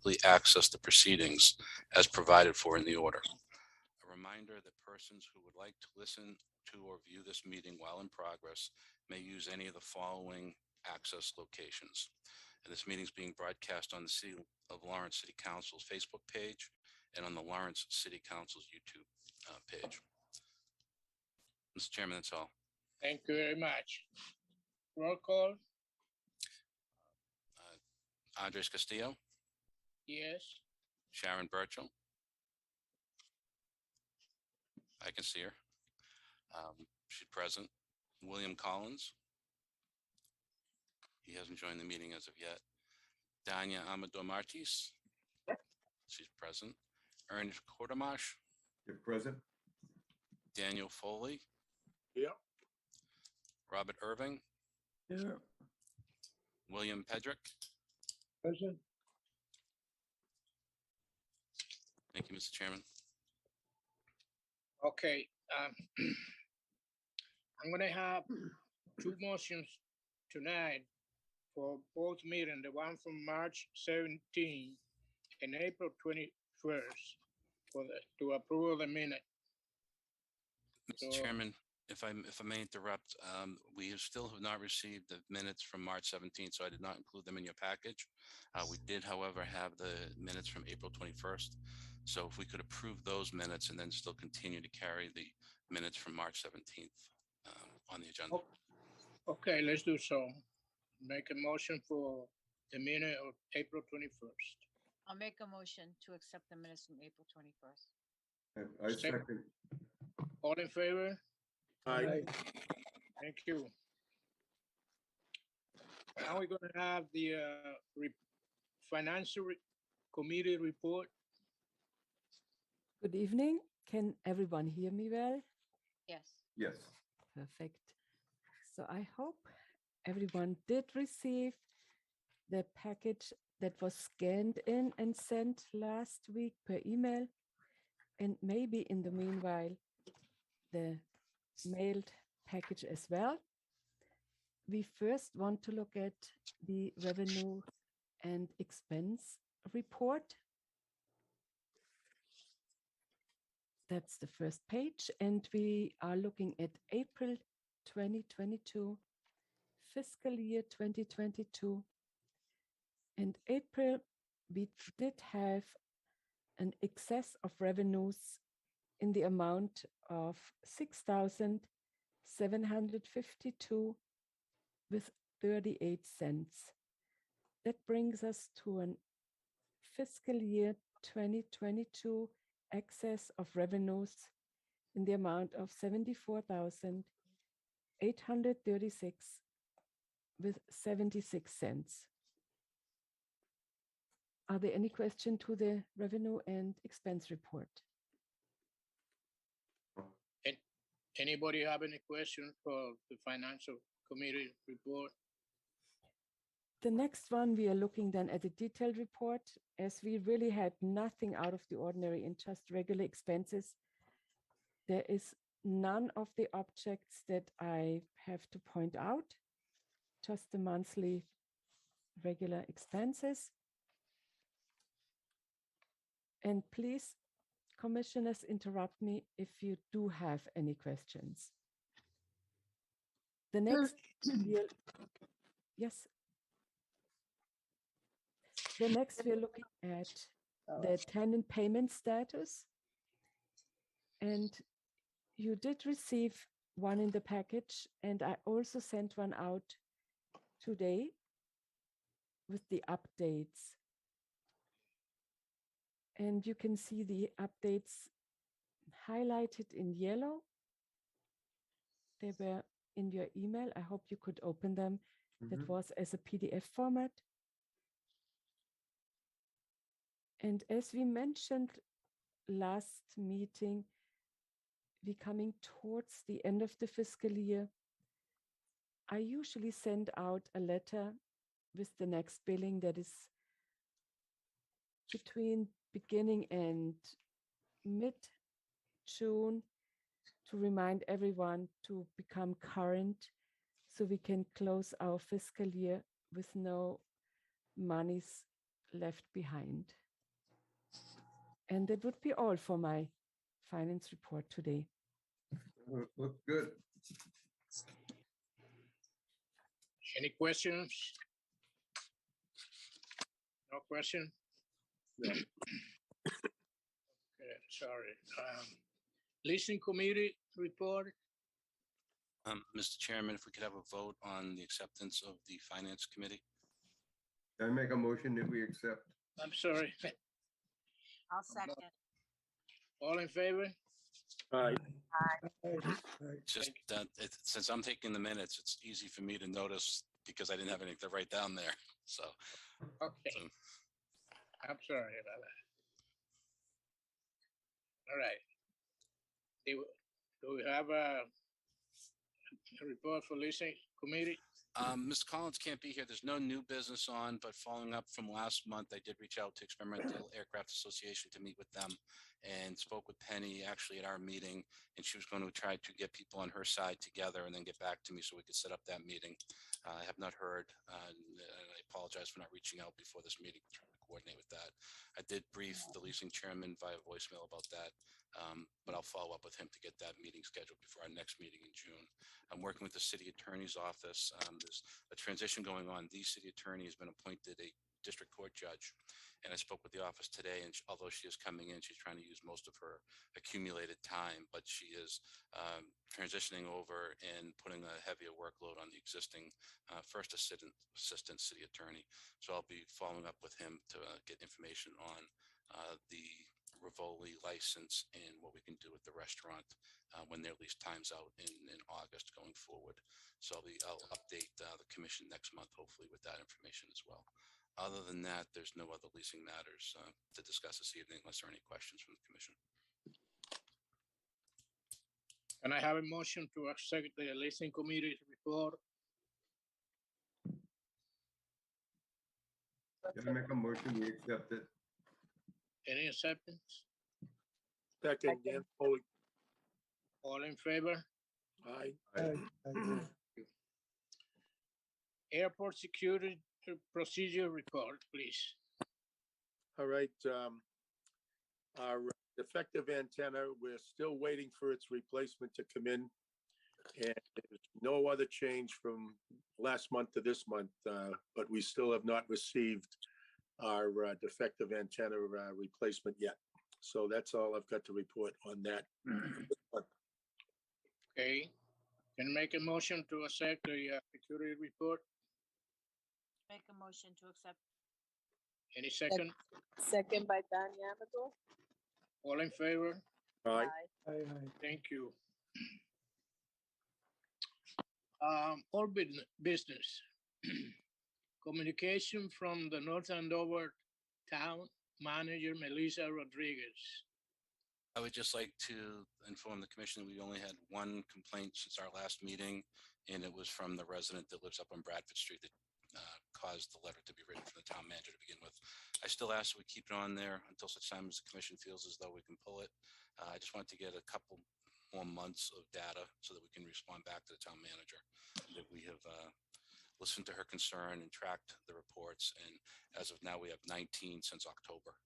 electronically access the proceedings as provided for in the order. A reminder that persons who would like to listen to or view this meeting while in progress may use any of the following access locations. And this meeting is being broadcast on the City of Lawrence City Council's Facebook page and on the Lawrence City Council's YouTube page. Mr. Chairman, that's all. Thank you very much. Roll call, Andres Castillo, yes. Sharon Burchell. I can see her. She's present. William Collins. He hasn't joined the meeting as of yet. Dania Amador Martis. She's present. Ernest Quartermash. You're present. Daniel Foley. Yeah. Robert Irving. Here. William Pedrick. Present. Thank you, Mr. Chairman. Okay, I'm gonna have two motions tonight for both meetings, the one from March 17 and April 21st to approve the minute. Mr. So- Chairman, if I may interrupt, we still have not received the minutes from March 17th, so I did not include them in your package. We did, however, have the minutes from April 21st. So if we could approve those minutes and then still continue to carry the minutes from March 17th on the agenda. Okay, let's do so. Make a motion for the minute of April 21st. I'll make a motion to accept the minutes from April 21st. I second. All in favor? Aye. Thank you. Now we're gonna have the financial committee report. Good evening. Can everyone hear me well? Yes. Yes. Perfect. So I hope everyone did receive the package that was scanned in and sent last week per email. And maybe in the meanwhile, the mailed package as well. We first want to look at the revenue and expense report. That's the first page, and we are looking at April 2022, fiscal year 2022. In April, we did have an excess of revenues in the amount of 6,752 with 38 cents. That brings us to an fiscal year 2022 excess of revenues in the amount of 74,836 with 76 cents. Are there any questions to the revenue and expense report? Anybody have any question for the financial committee report? The next one, we are looking then at the detailed report, as we really had nothing out of the ordinary in just regular expenses. There is none of the objects that I have to point out, just the monthly regular expenses. And please, commissioners, interrupt me if you do have any questions. The next, yes. The next, we're looking at the tenant payment status. And you did receive one in the package, and I also sent one out today with the updates. And you can see the updates highlighted in yellow. They were in your email. I hope you could open them. That was as a PDF format. And as we mentioned last meeting, we're coming towards the end of the fiscal year. I usually send out a letter with the next billing that is between beginning and mid-June to remind everyone to become current so we can close our fiscal year with no monies left behind. And that would be all for my finance report today. Looks good. Any questions? No question? No. Okay, sorry. Leasing committee report, Mr. Chairman, if we could have a vote on the acceptance of the Finance Committee. I make a motion that we accept. I'm sorry. I'll second. All in favor? Aye. It's just that since I'm taking the minutes, it's easy for me to notice because I didn't have anything to write down there. So, Okay, so I'm sorry about that. All right. Do we have a report for leasing committee? Ms. Collins can't be here. There's no new business on, but following up from last month, I did reach out to Experimental Aircraft Association to meet with them and spoke with Penny actually at our meeting, and she was going to try to get people on her side together and then get back to me so we could set up that meeting. I have not heard, and I apologize for not reaching out before this meeting, trying to coordinate with that. I did brief the leasing chairman via voicemail about that, but I'll follow up with him to get that meeting scheduled before our next meeting in June. I'm working with the city attorney's office. There's a transition going on. The city attorney has been appointed a district court judge. And I spoke with the office today, and although she is coming in, she's trying to use most of her accumulated time, but she is transitioning over and putting a heavier workload on the existing first assistant city attorney. So I'll be following up with him to get information on the Rivoli license and what we can do with the restaurant when their lease time's out in August going forward. So I'll update the commission next month, hopefully with that information as well. Other than that, there's no other leasing matters to discuss this evening unless there are any questions from the commission. Can I have a motion to accept the leasing committee report? I make a motion, we accept it. Any acceptance? Second, Dan Foley. All in favor? Aye. Airport security procedure report, please. All right. Our defective antenna, we're still waiting for its replacement to come in. And there's no other change from last month to this month, but we still have not received our defective antenna replacement yet. So that's all I've got to report on that. Okay, can I make a motion to accept the security report? Make a motion to accept. Any second? Second by Dan Yamato. All in favor? Aye. Thank you. All business. Communication from the North Andover Town Manager, Melissa Rodriguez. I would just like to inform the commission that we only had one complaint since our last meeting, and it was from the resident that lives up on Bradford Street that caused the letter to be written from the town manager to begin with. I still ask that we keep it on there until such time as the commission feels as though we can pull it. I just want to get a couple more months of data so that we can respond back to the town manager, that we have listened to her concern and tracked the reports. And as of now, we have 19 since October.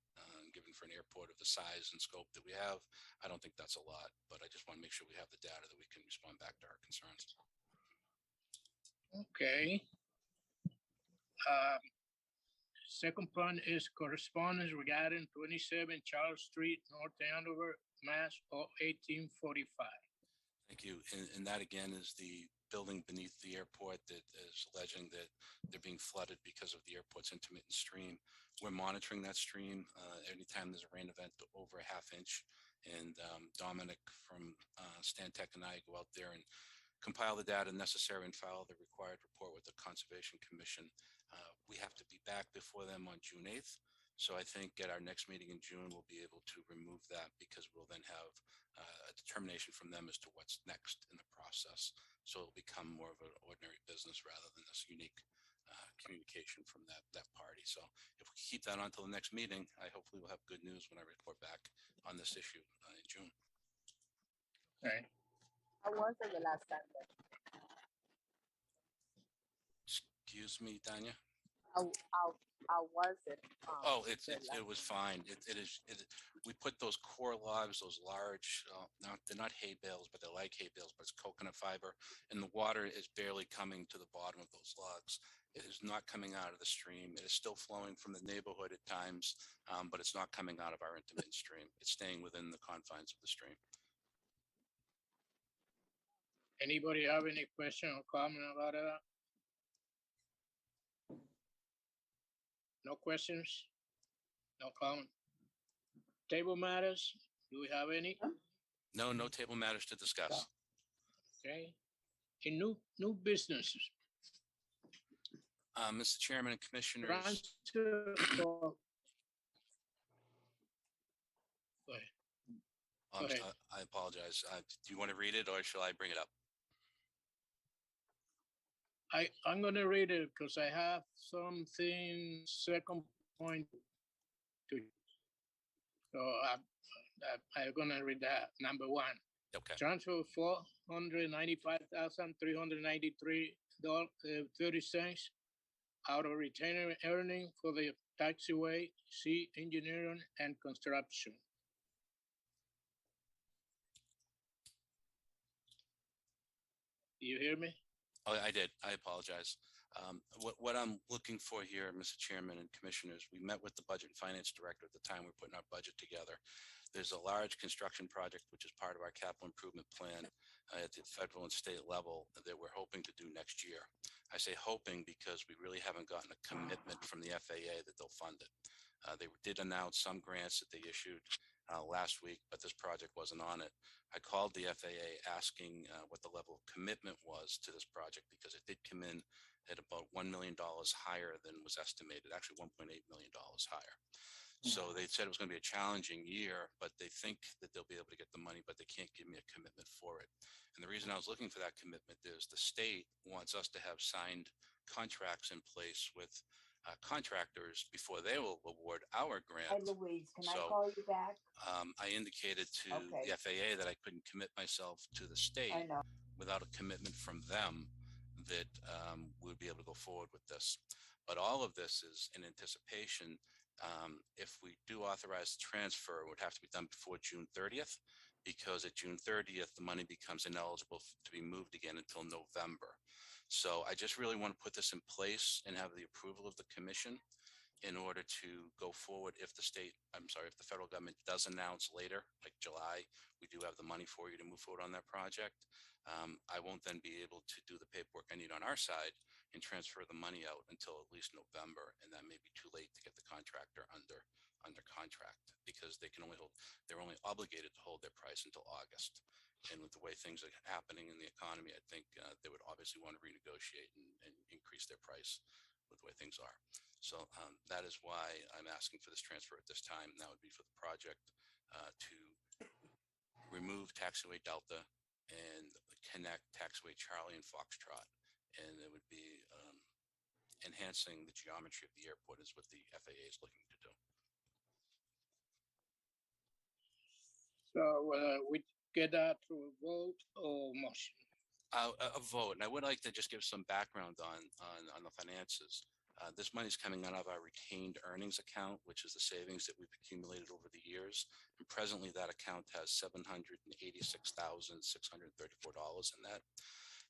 Given for an airport of the size and scope that we have, I don't think that's a lot, but I just want to make sure we have the data that we can respond back to our concerns. Okay. Second point is correspondence regarding 27 Charles Street, North Andover, Mass. 1845. Thank you. And that again is the building beneath the airport that is alleging that they're being flooded because of the airport's intermittent stream. We're monitoring that stream anytime there's a rain event over a half inch. And Dominic from Stantec and I go out there and compile the data necessary and file the required report with the Conservation Commission. We have to be back before them on June 8th. So I think at our next meeting in June, we'll be able to remove that because we'll then have a determination from them as to what's next in the process. So it'll become more of an ordinary business rather than this unique communication from that party. So if we keep that on until the next meeting, I hopefully will have good news when I report back on this issue in June. Okay. How was it the last time? Excuse me, Tanya? How was it? Oh, the it was last- fine. We put those core logs, those large, they're not hay bales, but they're like hay bales, but it's coconut fiber. And the water is barely coming to the bottom of those logs. It is not coming out of the stream. It is still flowing from the neighborhood at times, but it's not coming out of our intermittent stream. It's staying within the confines of the stream. Anybody have any question or comment about that? No questions? No comment? Table matters? Do we have any? No table matters to discuss. Okay. In new businesses. Mr. Chairman and Commissioners, Transfer for- Go ahead. Go ahead. I apologize. Do you want to read it or shall I bring it up? I'm gonna read it because I have something second point to. So I'm gonna read that. Number one, Okay. transfer $495,393.30 out of retainer earning for the taxiway, C engineering and construction. Do you hear me? Oh, I did. I apologize. What I'm looking for here, Mr. Chairman and Commissioners, we met with the Budget and Finance Director at the time we're putting our budget together. There's a large construction project, which is part of our capital improvement plan at the federal and state level that we're hoping to do next year. I say hoping because we really haven't gotten a commitment from the FAA that they'll fund it. They did announce some grants that they issued last week, but this project wasn't on it. I called the FAA asking what the level of commitment was to this project because it did come in at about $1 million higher than was estimated, actually $1.8 million higher. So they said it was going to be a challenging year, but they think that they'll be able to get the money, but they can't give me a commitment for it. And the reason I was looking for that commitment is the state wants us to have signed contracts in place with contractors before they will award our Hi, grant. Louise, can I So, call you back? I indicated to Okay. the FAA that I couldn't commit myself to the state I know. without a commitment from them that we would be able to go forward with this. But all of this is in anticipation. If we do authorize the transfer, it would have to be done before June 30th, because at June 30th, the money becomes ineligible to be moved again until November. So I just really want to put this in place and have the approval of the commission in order to go forward. If the federal government does announce later, like July, we do have the money for you to move forward on that project. I won't then be able to do the paperwork I need on our side and transfer the money out until at least November. And that may be too late to get the contractor under contract because they're only obligated to hold their price until August. And with the way things are happening in the economy, I think they would obviously want to renegotiate and increase their price with the way things are. So that is why I'm asking for this transfer at this time. And that would be for the project to remove taxiway Delta and connect taxiway Charlie and Foxtrot. And it would be enhancing the geometry of the airport is what the FAA is looking to do. So we get that through a vote or motion. A vote, and I would like to just give some background on the finances. This money is coming out of our retained earnings account, which is the savings that we've accumulated over the years. And presently, that account has $786,634 in that.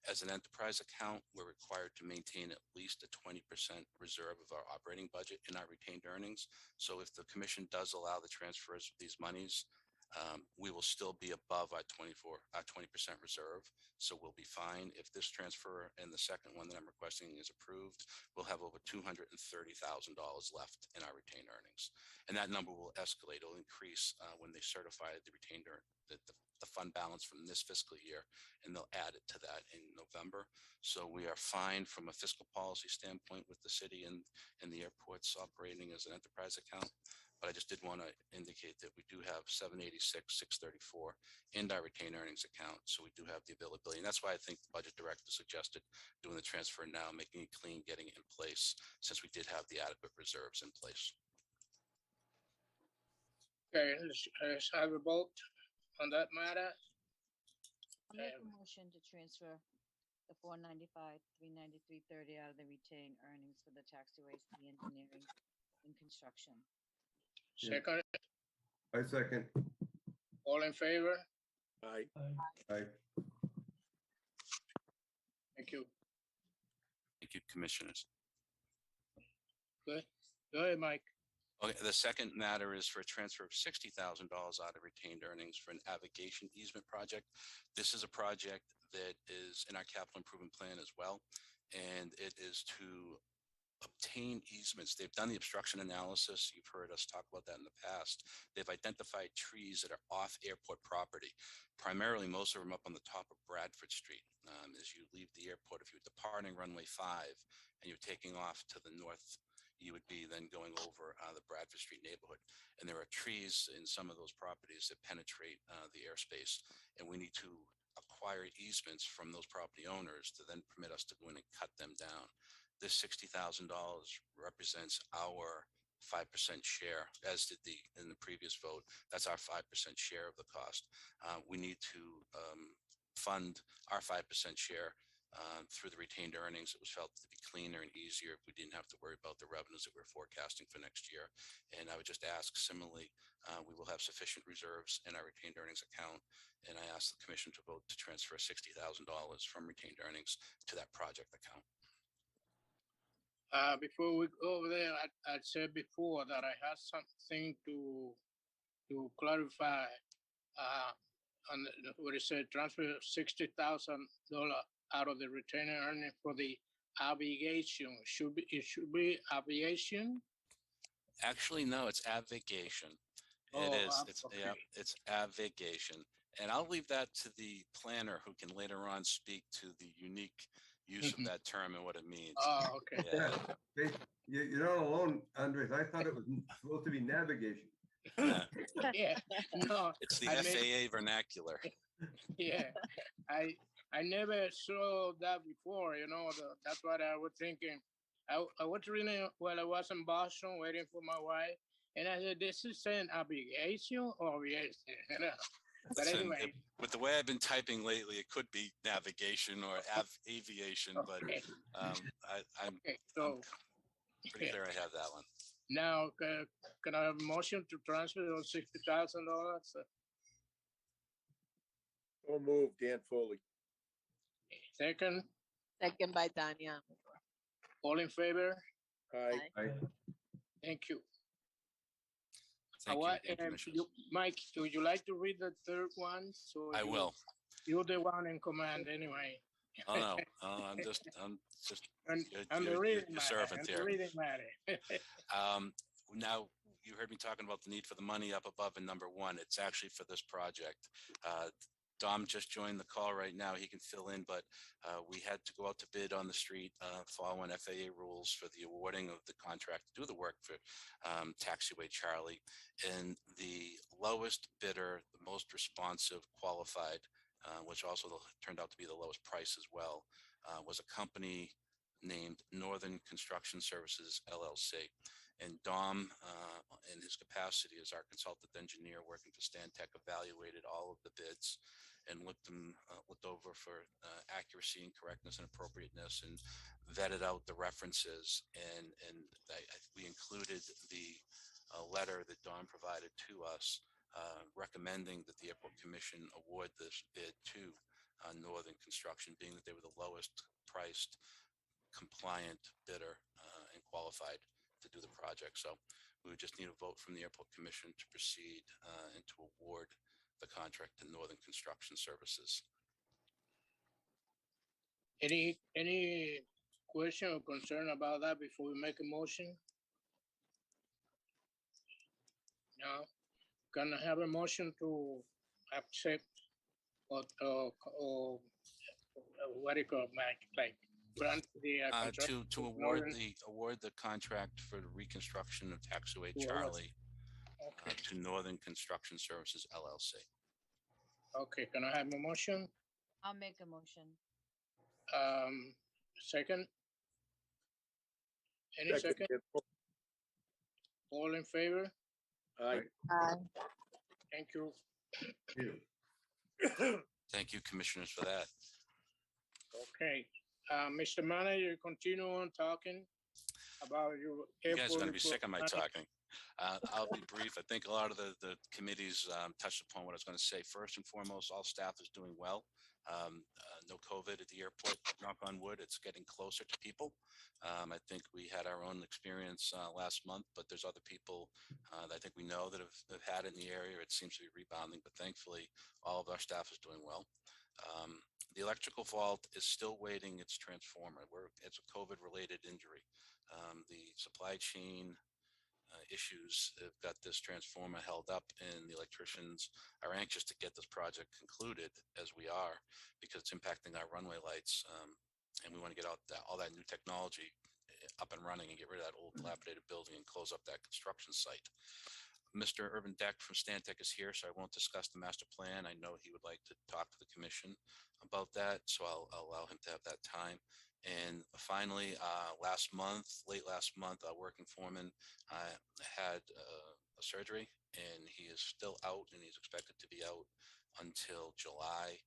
As an enterprise account, we're required to maintain at least a 20% reserve of our operating budget in our retained earnings. So if the commission does allow the transfers of these monies, we will still be above our 20% reserve. So we'll be fine. If this transfer and the second one that I'm requesting is approved, we'll have over $230,000 left in our retained earnings. And that number will escalate. It'll increase when they certify the retained the fund balance from this fiscal year, and they'll add it to that in November. So we are fine from a fiscal policy standpoint with the city and the airports operating as an enterprise account. But I just did want to indicate that we do have $786,634 in our retained earnings account. So we do have the availability. And that's why I think the budget director suggested doing the transfer now, making it clean, getting it in place, since we did have the adequate reserves in place. Okay, let's have a vote on that matter. I'll make Um, a motion to transfer the 495, 393, 30 out of the retained earnings for the taxiways, the engineering and construction. Yeah. Second, I second. all in favor? Aye. Aye. Thank you. Thank you, Commissioners. Good. Go ahead, Mike. Okay, the second matter is for a transfer of $60,000 out of retained earnings for an navigation easement project. This is a project that is in our capital improvement plan as well, and it is to obtain easements. They've done the obstruction analysis. You've heard us talk about that in the past. They've identified trees that are off airport property, primarily most of them up on the top of Bradford Street. As you leave the airport, if you're departing runway 5 and you're taking off to the north, you would be then going over the Bradford Street neighborhood. And there are trees in some of those properties that penetrate the airspace. And we need to acquire easements from those property owners to then permit us to go in and cut them down. This $60,000 represents our 5% share, as did in the previous vote. That's our 5% share of the cost. We need to fund our 5% share through the retained earnings. It was felt to be cleaner and easier if we didn't have to worry about the revenues that we're forecasting for next year. And I would just ask, similarly, we will have sufficient reserves in our retained earnings account. And I ask the commission to vote to transfer $60,000 from retained earnings to that project account. Before we go over there, I said before that I had something to clarify. On what it said, transfer $60,000 out of the retained earnings for the aviation. It should be aviation. Actually, no, it's avigation. Oh, It is. It's okay. yeah, it's avigation. And I'll leave that to the planner who can later on speak to the unique use of that term and what it means. Oh, okay. Yeah. Hey, you're not alone, Andres. I thought it was supposed to be navigation. Yeah. Yeah, no, It's the I mean- FAA vernacular. yeah, I never saw that before, that's what I was thinking. I was reading while I was in Boston waiting for my wife, and I said, this is an aviation or aviation, But Listen, anyway, with the way I've been typing lately, it could be navigation or aviation, but okay, I'm okay, so pretty clear I have that one. now, can I have a motion to transfer those $60,000? So moved, Dan Foley. Second, Second by Danya. all in favor? Aye. Aye. Thank you. Thank you, What, again, Commissioners. Mike, would you like to read the third one? So I will. You're the one in command anyway. Oh, no, I'm just And You're- I'm the you're reading the matter. servant I'm the here. reading matter. now you heard me talking about the need for the money up above in number 1. It's actually for this project. Dom just joined the call right now. He can fill in, but we had to go out to bid on the street following FAA rules for the awarding of the contract to do the work for Taxiway Charlie. And the lowest bidder, the most responsive, qualified, which also turned out to be the lowest price as well, was a company named Northern Construction Services, LLC. And Dom, in his capacity as our consultant engineer working for Stantec, evaluated all of the bids and looked over for accuracy and correctness and appropriateness, and vetted out the references. And we included the letter that Dom provided to us, recommending that the Airport Commission award this bid to Northern Construction, being that they were the lowest priced, compliant bidder and qualified to do the project. So we would just need a vote from the Airport Commission to proceed and to award the contract to Northern Construction Services. Any question or concern about that before we make a motion? No. Can I have a motion to accept or what do you call it, Mike? Like grant the contract To award the contract for the reconstruction of Taxiway To award. Charlie Okay. to Northern Construction Services, LLC. Okay, can I have a motion? I'll make a motion. Second? Any Second, second? Dan Foley. All in favor? Aye. Aye. Thank you. Ew. Thank you, commissioners, for that. Okay, Mr. Manager, continue on talking about your. You guys are airport going to be sick of my report. talking. I'll be brief. I think a lot of the committees touched upon what I was going to say. First and foremost, all staff is doing well. No COVID at the airport, knock on wood, it's getting closer to people. I think we had our own experience last month, but there's other people that I think we know that have had it in the area. It seems to be rebounding, but thankfully all of our staff is doing well. The electrical fault is still waiting its transformer. It's a COVID related injury. The supply chain issues have got this transformer held up, and the electricians are anxious to get this project concluded as we are, because it's impacting our runway lights, and we want to get out all that new technology up and running and get rid of that old dilapidated building and close up that construction site. Mr. Urban Deck from Stantec is here, so I won't discuss the master plan. I know he would like to talk to the commission about that, so I'll allow him to have that time. And finally, late last month, our working foreman had a surgery, and he is still out, and he's expected to be out until July.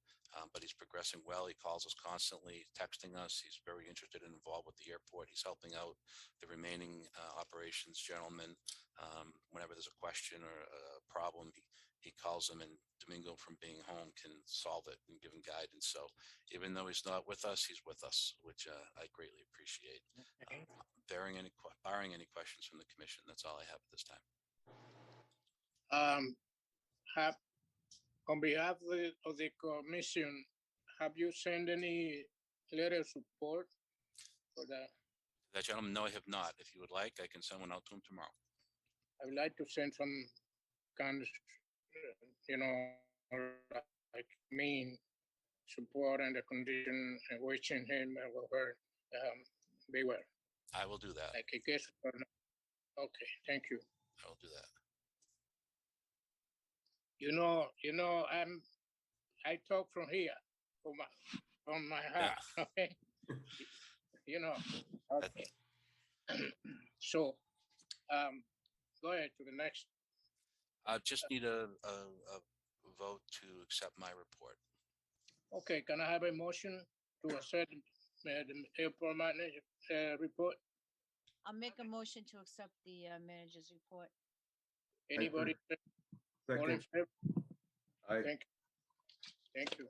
But he's progressing well. He calls us constantly, texting us. He's very interested and involved with the airport. He's helping out the remaining operations gentlemen. Whenever there's a question or a problem, he calls them, and Domingo, from being home, can solve it and give him guidance. So even though he's not with us, he's with us, which I greatly appreciate. Barring any questions from the commission, that's all I have at this time. On behalf of the commission, have you sent any letter of support for that? That gentleman, no, I have not. If you would like, I can send one out to him tomorrow. I would like to send some kind of, like mean support and the condition and wishing him or her be well. I will do that. Like I guess. Okay, thank you. I will do that. I talk from here, from my heart. Okay. Okay. So, go ahead to the next. I just need a vote to accept my report. Okay, can I have a motion to accept the airport manager report? I'll make a motion to accept the manager's report. Anybody? All in Second, favor? I, Thank you.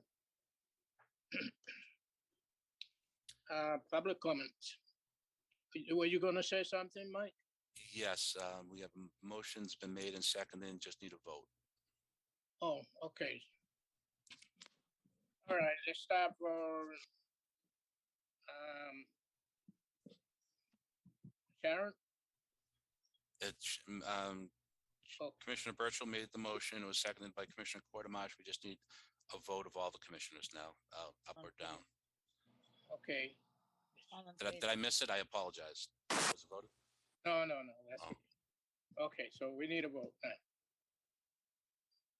Public comments. Were you gonna say something, Mike? Yes, we have motions been made and seconded, and just need a vote. Oh, okay. All right, let's start for Sharon. It's, Oh, Commissioner Birchall made the motion. It was seconded by Commissioner Quartermash. We just need a vote of all the commissioners now, up or down. okay. All in Did I favor? miss it? I apologize. Was it voted? No, that's Oh. okay. Okay, so we need a vote.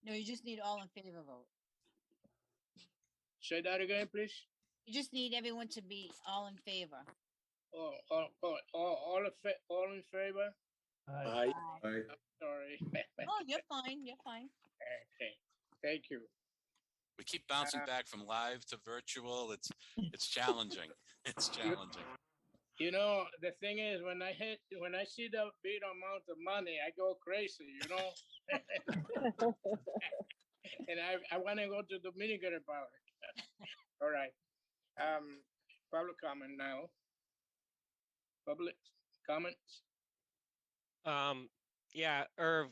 No, you just need all in favor vote. Say that again, please. You just need everyone to be all in favor. All in favor? Aye. I, Sorry. Oh, you're fine, you're fine. Okay, thank you. We keep bouncing back from live to virtual. It's challenging. It's challenging. The thing is, when I see the big amount of money, I go crazy, and I want to go to Dominican Republic. All right. Public comment now. Public comments. Yeah, Irv,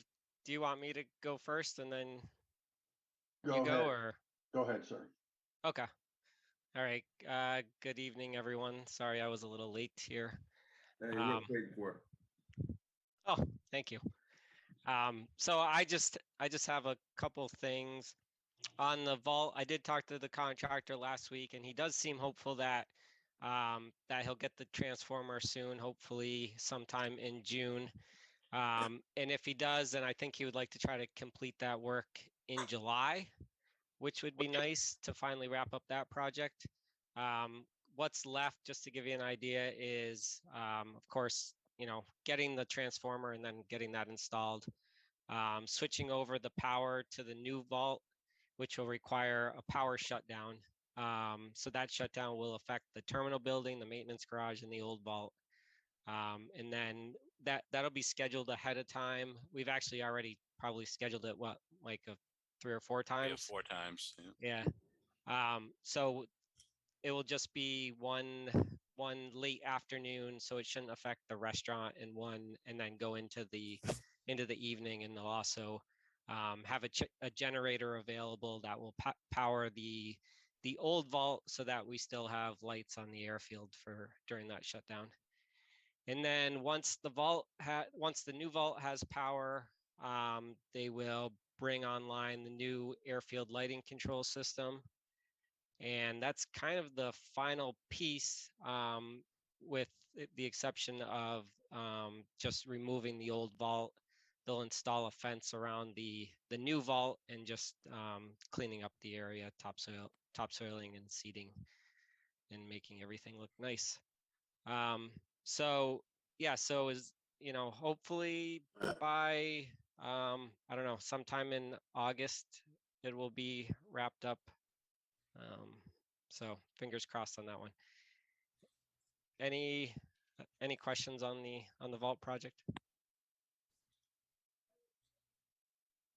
do you want me to go first and then you Go go, ahead. or? Go ahead, sir. Okay. All right. Good evening, everyone. Sorry I was a little late here. you look great for it. Oh, thank you. So I just have a couple things on the vault. I did talk to the contractor last week, and he does seem hopeful that that he'll get the transformer soon, hopefully sometime in June. And if he does, then I think he would like to try to complete that work in July, which would be nice to finally wrap up that project. What's left, just to give you an idea, is of course, getting the transformer and then getting that installed, switching over the power to the new vault, which will require a power shutdown So that shutdown will affect the terminal building, the maintenance garage, and the old vault. And then that'll be scheduled ahead of time. We've actually already probably scheduled it, what, like 3 or 4 Yeah, times? 4 times. Yeah. Yeah. So it will just be one late afternoon, so it shouldn't affect the restaurant, and then go into the evening, and they'll also have a generator available that will power the old vault, so that we still have lights on the airfield for during that shutdown. And then once the new vault has power, they will bring online the new airfield lighting control system. And that's kind of the final piece, with the exception of just removing the old vault. They'll install a fence around the new vault, and just cleaning up the area, topsoiling and seeding, and making everything look nice. So yeah, so hopefully by I don't know, sometime in August it will be wrapped up. So fingers crossed on that one. Any questions on the vault project?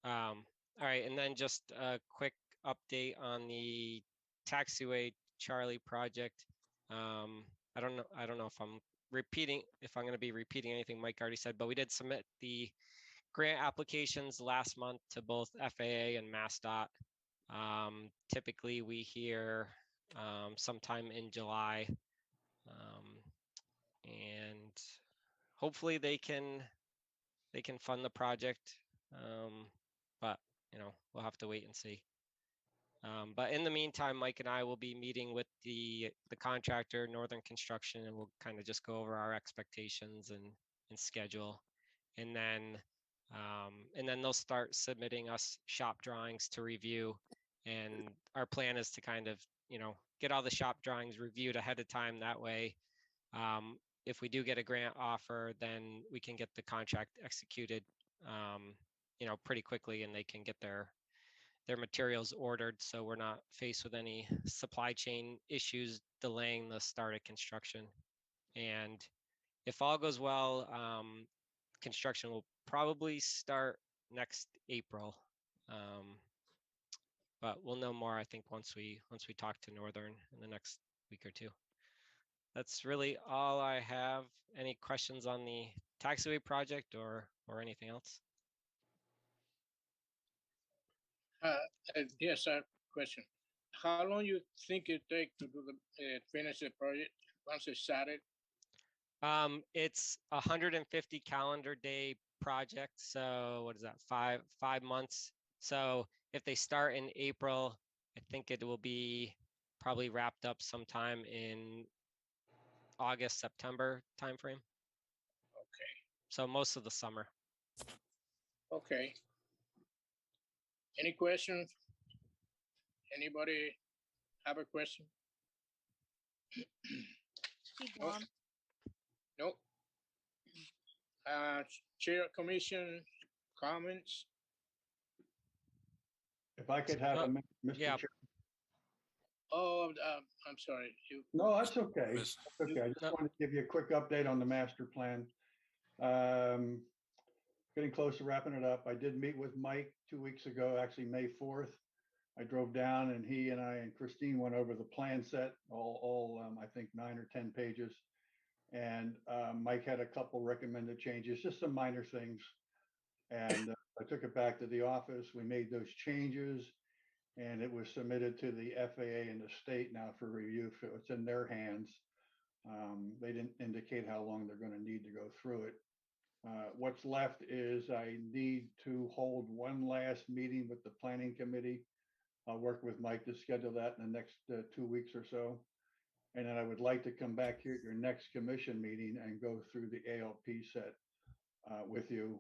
All right, and then just a quick update on the taxiway Charlie project. I don't know if I'm going to be repeating anything Mike already said, but we did submit the grant applications last month to both FAA and MassDOT. Typically we hear sometime in July, and hopefully they can fund the project, but we'll have to wait and see. But in the meantime, Mike and I will be meeting with the contractor, Northern Construction, and we'll kind of just go over our expectations and schedule, and then they'll start submitting us shop drawings to review. And our plan is to kind of get all the shop drawings reviewed ahead of time. That way, if we do get a grant offer, then we can get the contract executed pretty quickly, and they can get their materials ordered, so we're not faced with any supply chain issues delaying the start of construction. And if all goes well, construction will probably start next April. But we'll know more, I think, once we talk to Northern in the next week or two. That's really all I have. Any questions on the taxiway project or anything else? Yes, I have a question. How long you think it take to do finish the project once it's started? It's 150 calendar day project. So what is that? 5 months. So if they start in April, I think it will be probably wrapped up sometime in August, September timeframe. Okay. So most of the summer. Okay. Any questions? Anybody have a question? No? Nope. Chair Commission comments? If I could have a minute, Mr. yeah. Chair. Oh, I'm sorry. No, that's okay. Miss- That's okay. I just No. wanted to give you a quick update on the master plan. Getting close to wrapping it up. I did meet with Mike 2 weeks ago, actually May 4th. I drove down and he and I and Christine went over the plan set, all I think 9 or 10 pages. And Mike had a couple recommended changes, just some minor things. And I took it back to the office. We made those changes and it was submitted to the FAA and the state now for review. So it's in their hands. They didn't indicate how long they're going to need to go through it. What's left is I need to hold one last meeting with the planning committee. I'll work with Mike to schedule that in the next 2 weeks or so. And then I would like to come back here at your next commission meeting and go through the ALP set with you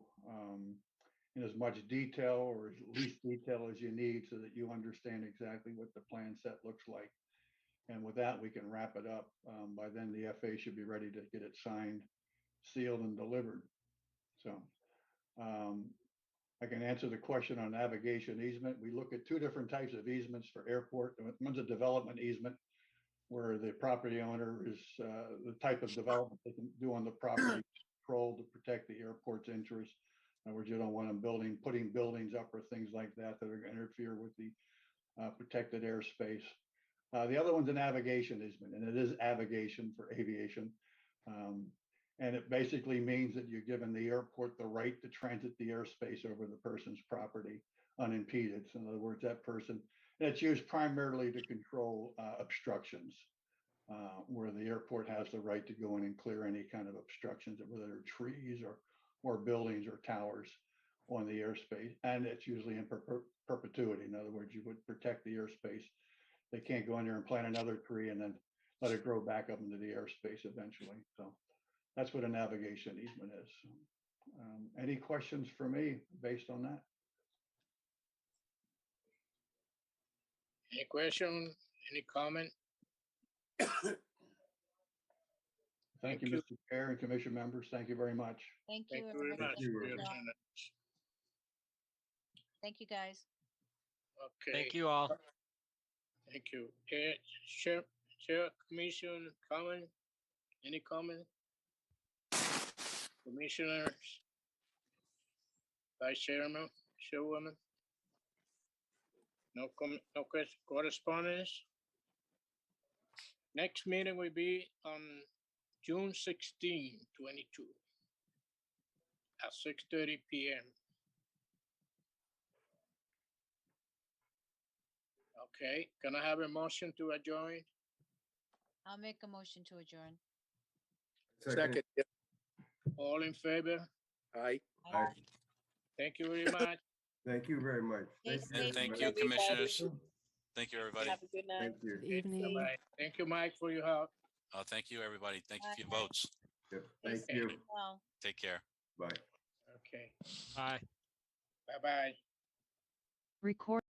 in as much detail or as least detail as you need so that you understand exactly what the plan set looks like. And with that, we can wrap it up. By then, the FA should be ready to get it signed, sealed, and delivered. So I can answer the question on navigation easement. We look at two different types of easements for airport. One's a development easement, where the property owner is the type of development they can do on the property, control to protect the airport's interests. In other words, you don't want them putting buildings up or things like that that are going to interfere with the protected airspace. The other one's a navigation easement, and it is navigation for aviation. And it basically means that you're giving the airport the right to transit the airspace over the person's property unimpeded. So in other words, that person, and it's used primarily to control obstructions, where the airport has the right to go in and clear any kind of obstructions, whether they're trees or buildings or towers on the airspace. And it's usually in perpetuity. In other words, you would protect the airspace. They can't go in there and plant another tree and then let it grow back up into the airspace eventually. So that's what a navigation easement is. Any questions for me based on that? Any question, any comment? Thank you, Thank you. Mr. Chair and Commission members. Thank you very much. Thank Thank you. you very everybody. much you. for your Yeah. attendance. Thank you, guys. Okay. Thank you all. Thank you. Chair, Commission, comment? Any comment? Commissioners? Vice Chairman, Chairwoman? No correspondence? Next meeting will be on June 16, 22 at 6:30 PM. Okay, can I have a motion to adjourn? I'll make a motion to adjourn. Second, yeah, All in favor? aye. Aye. Thank you very much. Thank you very much. Stay Thank And safe, thank everybody. you, everybody. commissioners. Thank you, everybody. Have a good night. Thank you. Good evening. Bye-bye. Thank you, Mike, for your help. Thank you, everybody. Thank you for your Bye. votes. Yep, Stay Thank safe you. as well. Take care. Bye. Okay, Bye. bye-bye. Record.